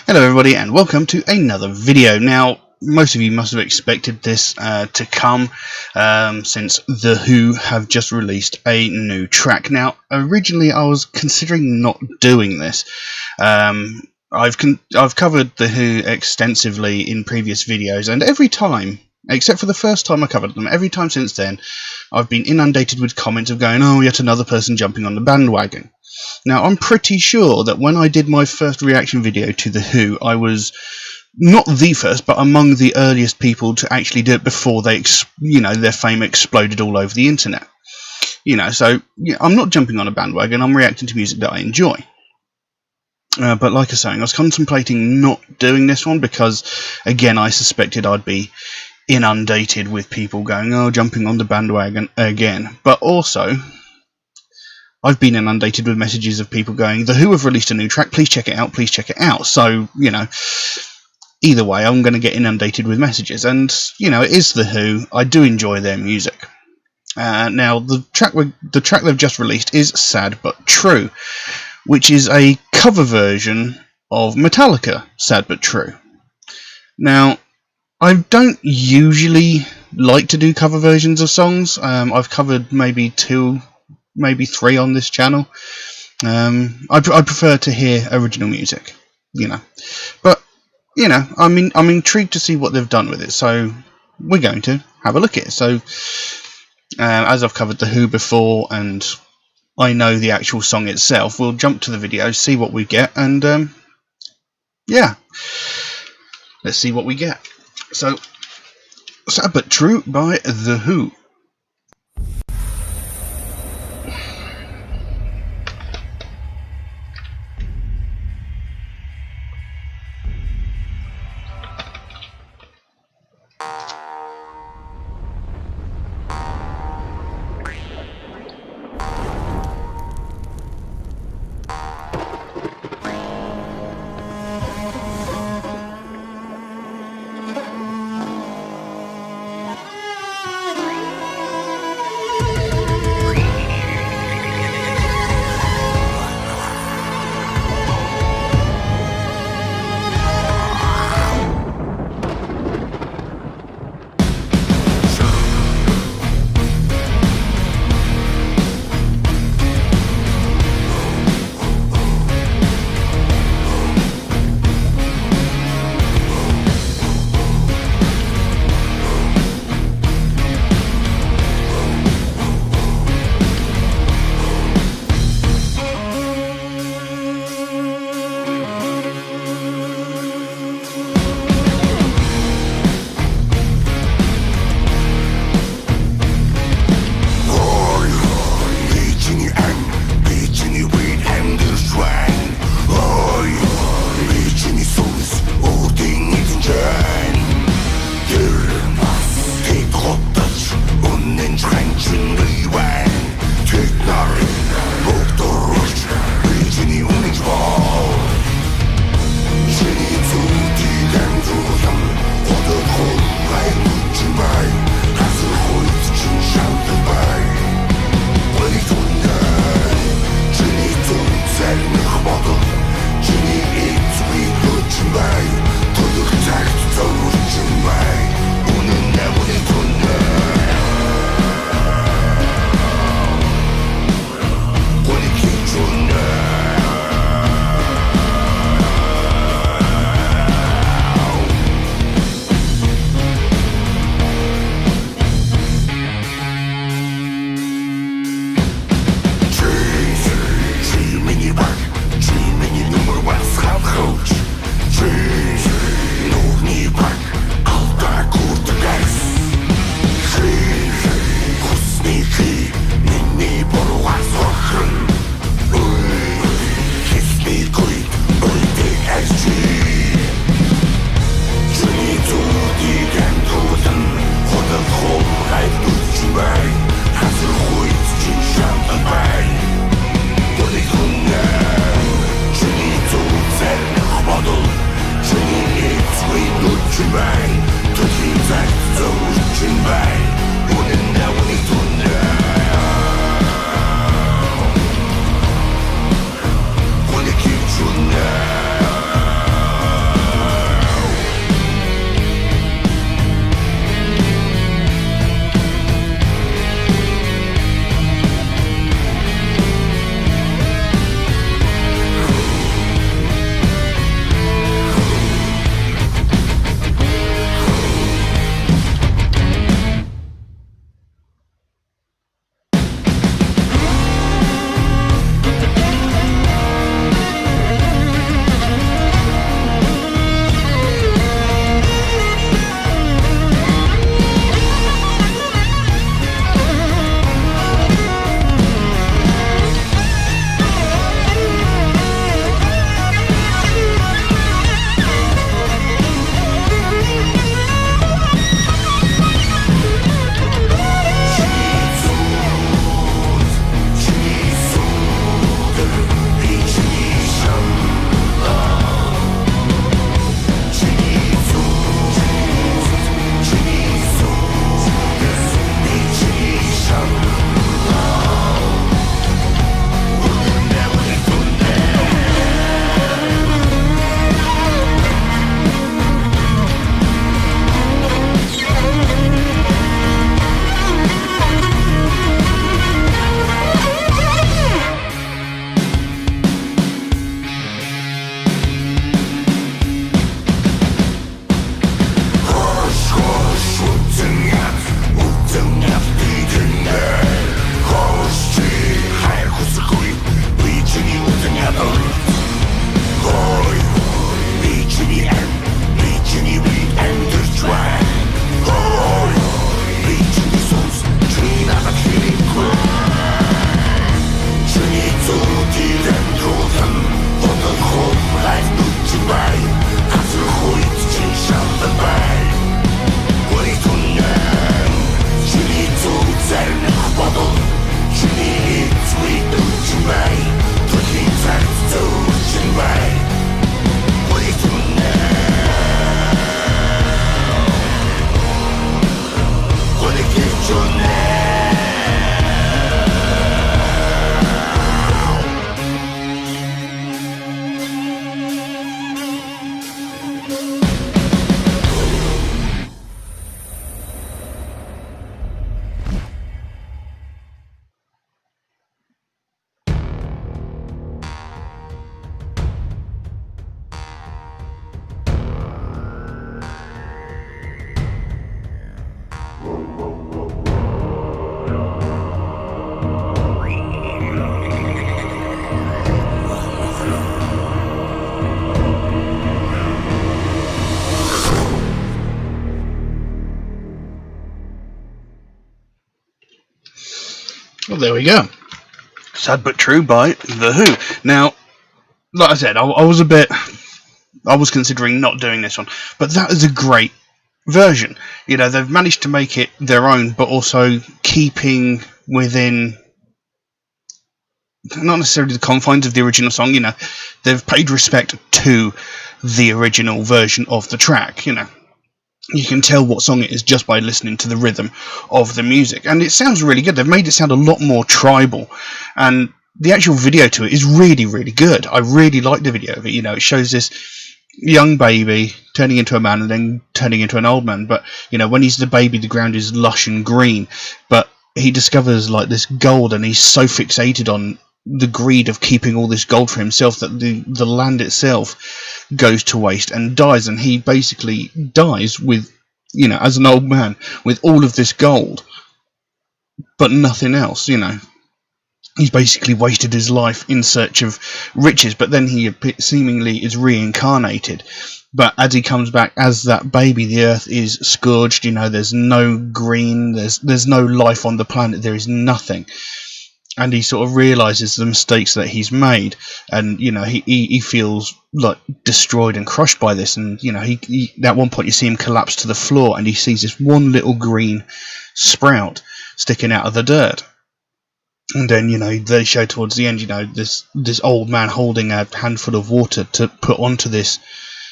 Hello everybody and welcome to another video. Now, most of you must have expected this to come since The Who have just released a new track. Now, originally I was considering not doing this. I've covered The Who extensively in previous videos, and every time, except for the first time I covered them, every time since then I've been inundated with comments of going, oh, yet another person jumping on the bandwagon. Now, I'm pretty sure that when I did my first reaction video to The Who, I was not the first, but among the earliest people to actually do it before they, their fame exploded all over the internet. So I'm not jumping on a bandwagon. I'm reacting to music that I enjoy. But like I was saying, I was contemplating not doing this one because, again, I suspected I'd be inundated with people going, oh, jumping on the bandwagon again. But also, I've been inundated with messages of people going, The Who have released a new track, please check it out, please check it out. So, either way, I'm going to get inundated with messages. And, it is The Who. I do enjoy their music. Now, the track they've just released is Sad But True, which is a cover version of Metallica, Sad But True. Now, I don't usually like to do cover versions of songs. I've covered maybe 2, maybe 3 on this channel. I prefer to hear original music, But, I'm intrigued to see what they've done with it, so we're going to have a look at it. So, as I've covered The Who before, and I know the actual song itself, we'll jump to the video, see what we get, and, yeah. Let's see what we get. So, Sad But True by The Who. Well, there we go. Sad But True by The Who. Now, like I said, I was considering not doing this one, but that is a great version. They've managed to make it their own, but also keeping within not necessarily the confines of the original song. They've paid respect to the original version of the track. You can tell what song it is just by listening to the rhythm of the music, and it sounds really good. They've made it sound a lot more tribal, and the actual video to it is really, really good. I really like the video of it. It shows this young baby turning into a man and then turning into an old man, but when he's the baby, the ground is lush and green, but he discovers like this gold, and he's so fixated on the greed of keeping all this gold for himself that the land itself goes to waste and dies, and he basically dies with, as an old man with all of this gold but nothing else. He's basically wasted his life in search of riches, but then he seemingly is reincarnated. But as he comes back as that baby, the earth is scourged. There's no green, there's no life on the planet, there is nothing. And he sort of realizes the mistakes that he's made, and he feels like destroyed and crushed by this. And he at one point you see him collapse to the floor, and he sees this one little green sprout sticking out of the dirt. And then they show towards the end this old man holding a handful of water to put onto this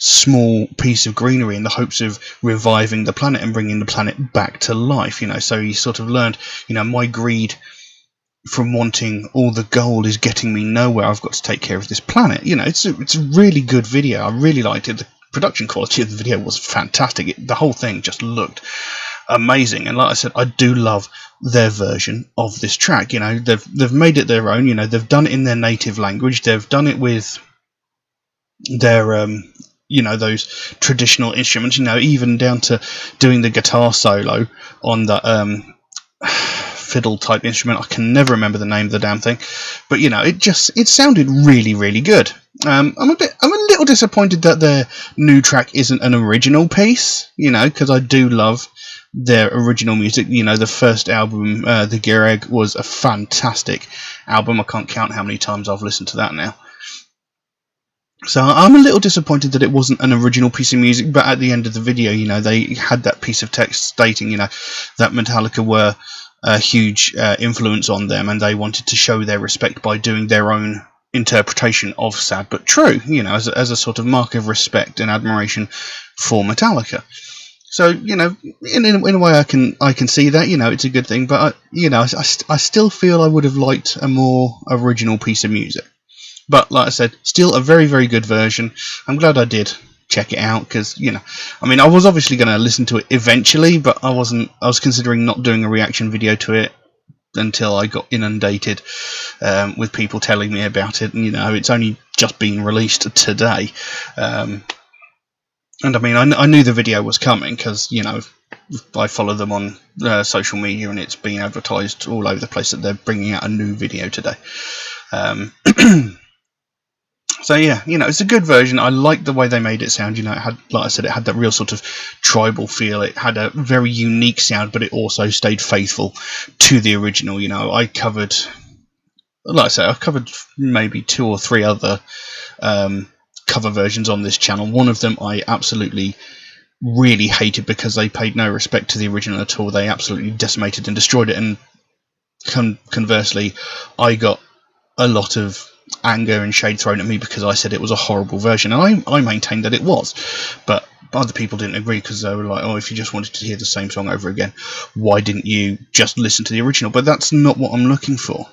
small piece of greenery in the hopes of reviving the planet and bringing the planet back to life. So he sort of learned, my greed from wanting all the gold is getting me nowhere. I've got to take care of this planet. It's a really good video. I really liked it. The production quality of the video was fantastic. The whole thing just looked amazing. And like I said, I do love their version of this track. They've made it their own. They've done it in their native language. They've done it with their those traditional instruments. Even down to doing the guitar solo on the fiddle type instrument. I can never remember the name of the damn thing, but it sounded really, really good. I'm a little disappointed that their new track isn't an original piece, because I do love their original music. The first album, The Gereg, was a fantastic album. I can't count how many times I've listened to that now. So I'm a little disappointed that it wasn't an original piece of music, but at the end of the video, they had that piece of text stating, that Metallica were a huge influence on them, and they wanted to show their respect by doing their own interpretation of Sad But True, as a sort of mark of respect and admiration for Metallica. So, in a way, I can see that, it's a good thing, but I still feel I would have liked a more original piece of music. But like I said, still a very, very good version. I'm glad I did check it out, because I was obviously going to listen to it eventually, but I was considering not doing a reaction video to it until I got inundated with people telling me about it, and it's only just been released today. And I knew the video was coming, because I follow them on social media, and it's being advertised all over the place that they're bringing out a new video today. So yeah, it's a good version. I like the way they made it sound. It had, like I said, it had that real sort of tribal feel. It had a very unique sound, but it also stayed faithful to the original. I've covered maybe 2 or 3 other cover versions on this channel. One of them I absolutely really hated because they paid no respect to the original at all. They absolutely decimated and destroyed it. And conversely, I got a lot of anger and shade thrown at me because I said it was a horrible version, and I maintained that it was, but other people didn't agree, because they were like, oh, if you just wanted to hear the same song over again, why didn't you just listen to the original? But that's not what I'm looking for.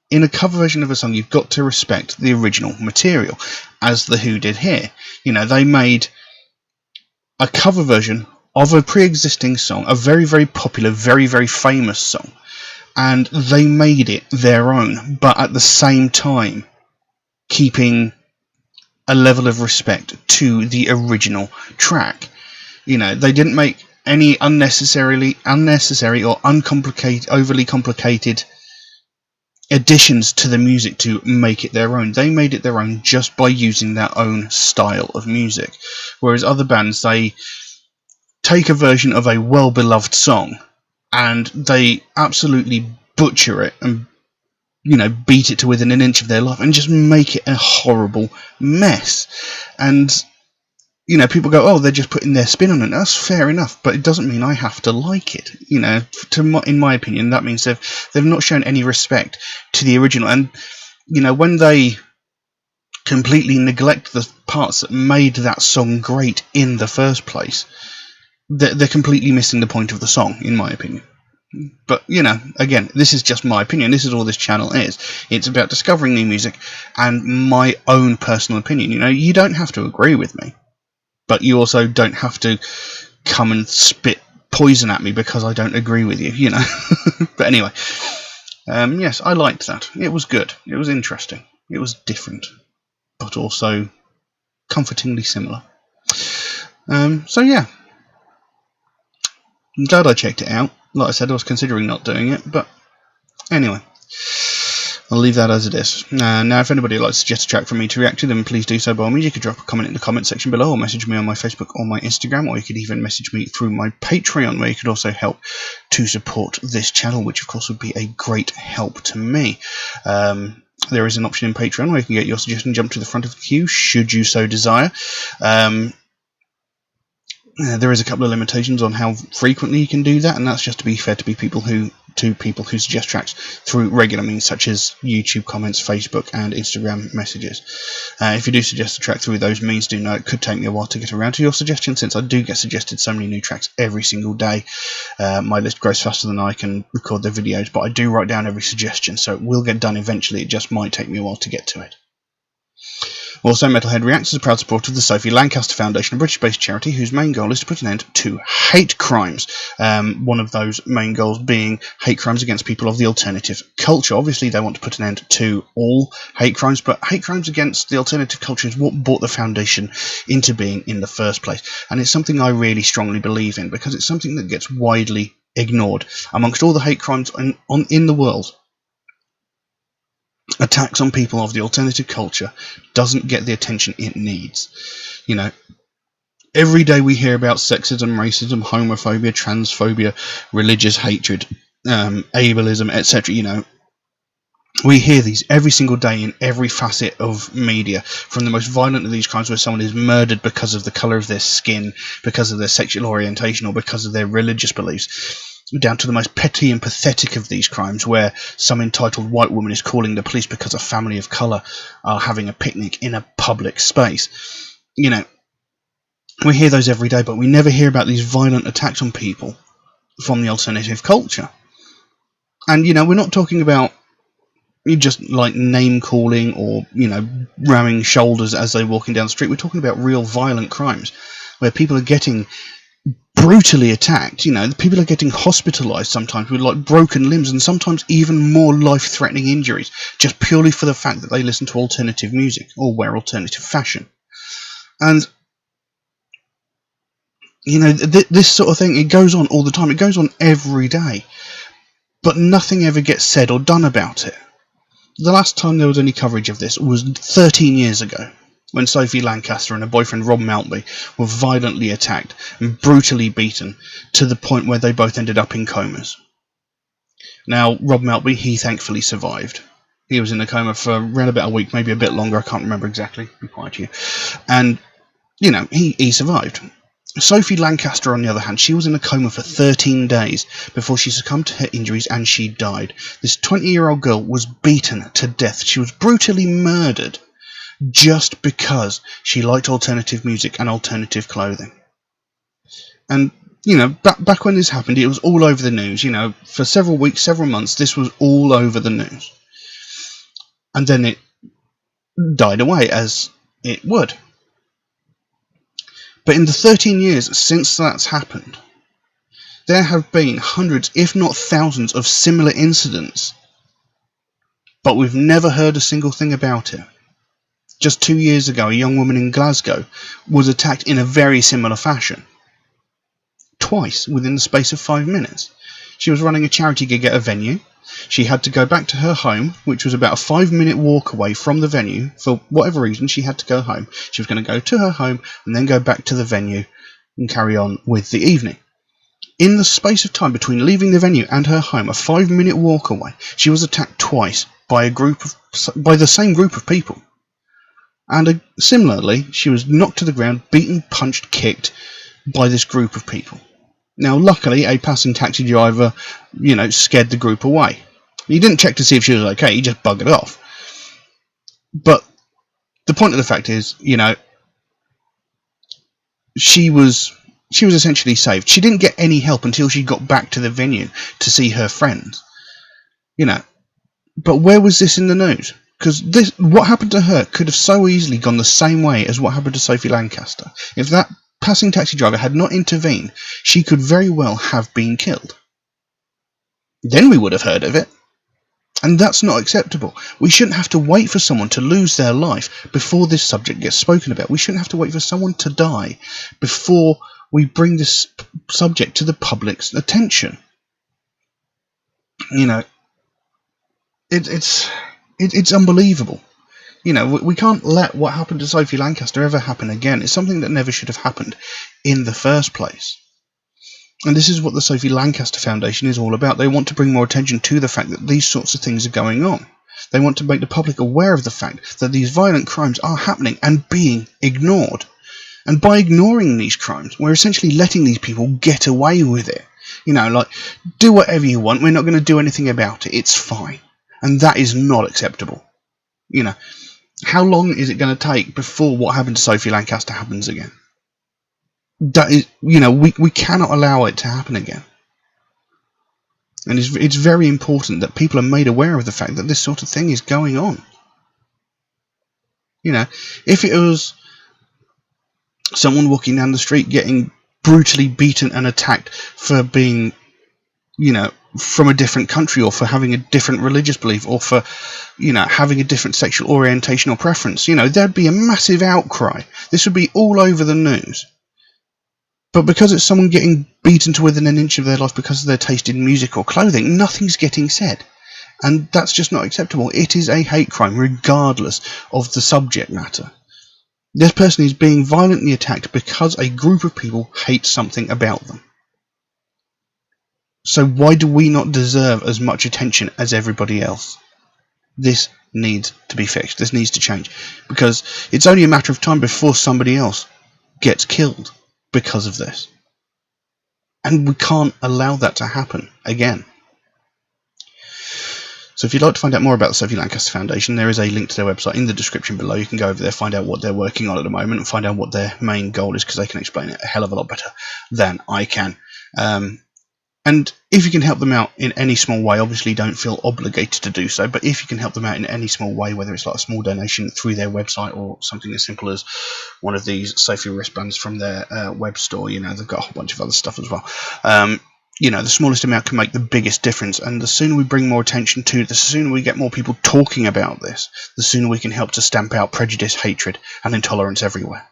In a cover version of a song, you've got to respect the original material, as The Who did here. They made a cover version of a pre-existing song, a very, very popular, very, very famous song, and they made it their own, but at the same time keeping a level of respect to the original track. They didn't make any unnecessary or overly complicated additions to the music to make it their own. They made it their own just by using their own style of music. Whereas other bands, they take a version of a well-beloved song and they absolutely butcher it and, beat it to within an inch of their life and just make it a horrible mess. And, people go, oh, they're just putting their spin on it. That's fair enough, but it doesn't mean I have to like it. In my opinion, that means they've not shown any respect to the original. And, when they completely neglect the parts that made that song great in the first place, they're completely missing the point of the song, in my opinion. But, again, this is just my opinion. This is all this channel is. It's about discovering new music and my own personal opinion. You don't have to agree with me, but you also don't have to come and spit poison at me because I don't agree with you, But anyway, yes, I liked that. It was good. It was interesting. It was different, but also comfortingly similar. So yeah, I'm glad I checked it out. Like I said, I was considering not doing it, but anyway, I'll leave that as it is. Now, if anybody would like to suggest a track for me to react to, then please do so by all means. You could drop a comment in the comment section below, or message me on my Facebook or my Instagram, or you could even message me through my Patreon, where you could also help to support this channel, which of course would be a great help to me. There is an option in Patreon where you can get your suggestion jumped to the front of the queue, should you so desire. There is a couple of limitations on how frequently you can do that, and that's just to be fair to people who suggest tracks through regular means, such as YouTube comments, Facebook, and Instagram messages. If you do suggest a track through those means, do know it could take me a while to get around to your suggestion, since I do get suggested so many new tracks every single day. My list grows faster than I can record the videos, but I do write down every suggestion, so it will get done eventually. It just might take me a while to get to it. Also, Metalhead Reacts is a proud supporter of the Sophie Lancaster Foundation, a British-based charity whose main goal is to put an end to hate crimes. One of those main goals being hate crimes against people of the alternative culture. Obviously, they want to put an end to all hate crimes, but hate crimes against the alternative culture is what brought the foundation into being in the first place. And it's something I really strongly believe in, because it's something that gets widely ignored. Amongst all the hate crimes in the world, attacks on people of the alternative culture doesn't get the attention it needs. Every day we hear about sexism, racism, homophobia, transphobia, religious hatred, ableism, etc. We hear these every single day in every facet of media, from the most violent of these crimes where someone is murdered because of the colour of their skin, because of their sexual orientation, or because of their religious beliefs, down to the most petty and pathetic of these crimes, where some entitled white woman is calling the police because a family of colour are having a picnic in a public space. We hear those every day, but we never hear about these violent attacks on people from the alternative culture. And, we're not talking about just like name calling or, ramming shoulders as they're walking down the street. We're talking about real violent crimes where people are getting brutally attacked. People are getting hospitalized sometimes with like broken limbs, and sometimes even more life-threatening injuries, just purely for the fact that they listen to alternative music or wear alternative fashion. And this sort of thing, it goes on all the time. It goes on every day, but nothing ever gets said or done about it. The last time there was any coverage of this was 13 years ago, when Sophie Lancaster and her boyfriend Rob Maltby were violently attacked and brutally beaten to the point where they both ended up in comas. Now, Rob Maltby, he thankfully survived. He was in a coma for around about a week, maybe a bit longer, I can't remember exactly, be quiet here. And, he survived. Sophie Lancaster, on the other hand, she was in a coma for 13 days before she succumbed to her injuries and she died. This 20-year-old girl was beaten to death. She was brutally murdered just because she liked alternative music and alternative clothing. And, back when this happened, it was all over the news. For several weeks, several months, this was all over the news. And then it died away, as it would. But in the 13 years since that's happened, there have been hundreds, if not thousands, of similar incidents. But we've never heard a single thing about it. Just 2 years ago, a young woman in Glasgow was attacked in a very similar fashion. Twice within the space of 5 minutes. She was running a charity gig at a venue. She had to go back to her home, which was about a 5-minute walk away from the venue. For whatever reason, she had to go home. She was going to go to her home and then go back to the venue and carry on with the evening. In the space of time between leaving the venue and her home, a 5-minute walk away, she was attacked twice by the same group of people. And similarly, she was knocked to the ground, beaten, punched, kicked by this group of people. Now, luckily, a passing taxi driver, scared the group away. He didn't check to see if she was okay, he just buggered off. But the point of the fact is, she was essentially saved. She didn't get any help until she got back to the venue to see her friends. But where was this in the news? Because what happened to her could have so easily gone the same way as what happened to Sophie Lancaster. If that passing taxi driver had not intervened, she could very well have been killed. Then we would have heard of it. And that's not acceptable. We shouldn't have to wait for someone to lose their life before this subject gets spoken about. We shouldn't have to wait for someone to die before we bring this subject to the public's attention. It's unbelievable. We can't let what happened to Sophie Lancaster ever happen again. It's something that never should have happened in the first place. And this is what the Sophie Lancaster Foundation is all about. They want to bring more attention to the fact that these sorts of things are going on. They want to make the public aware of the fact that these violent crimes are happening and being ignored. And by ignoring these crimes, we're essentially letting these people get away with it. Do whatever you want, we're not going to do anything about it, it's fine. And that is not acceptable. How long is it going to take before what happened to Sophie Lancaster happens again? That is, we cannot allow it to happen again. And it's very important that people are made aware of the fact that this sort of thing is going on. If it was someone walking down the street getting brutally beaten and attacked for being, from a different country, or for having a different religious belief, or for, having a different sexual orientation or preference, there'd be a massive outcry. This would be all over the news. But because it's someone getting beaten to within an inch of their life because of their taste in music or clothing, nothing's getting said. And that's just not acceptable. It is a hate crime, regardless of the subject matter. This person is being violently attacked because a group of people hate something about them. So why do we not deserve as much attention as everybody else? This needs to be fixed. This needs to change. Because it's only a matter of time before somebody else gets killed because of this. And we can't allow that to happen again. So if you'd like to find out more about the Sophie Lancaster Foundation, there is a link to their website in the description below. You can go over there, find out what they're working on at the moment, and find out what their main goal is, because they can explain it a hell of a lot better than I can. And if you can help them out in any small way, obviously don't feel obligated to do so, but if you can help them out in any small way, whether it's like a small donation through their website or something as simple as one of these Sophie wristbands from their web store, they've got a whole bunch of other stuff as well. The smallest amount can make the biggest difference, and the sooner we bring more attention to it, the sooner we get more people talking about this, the sooner we can help to stamp out prejudice, hatred, and intolerance everywhere.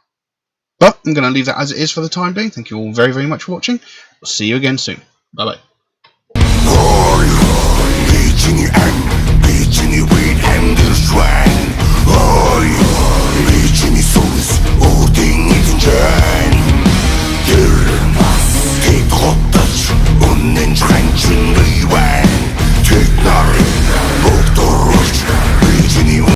But I'm going to leave that as it is for the time being. Thank you all very, very much for watching. I'll see you again soon. Bye-bye.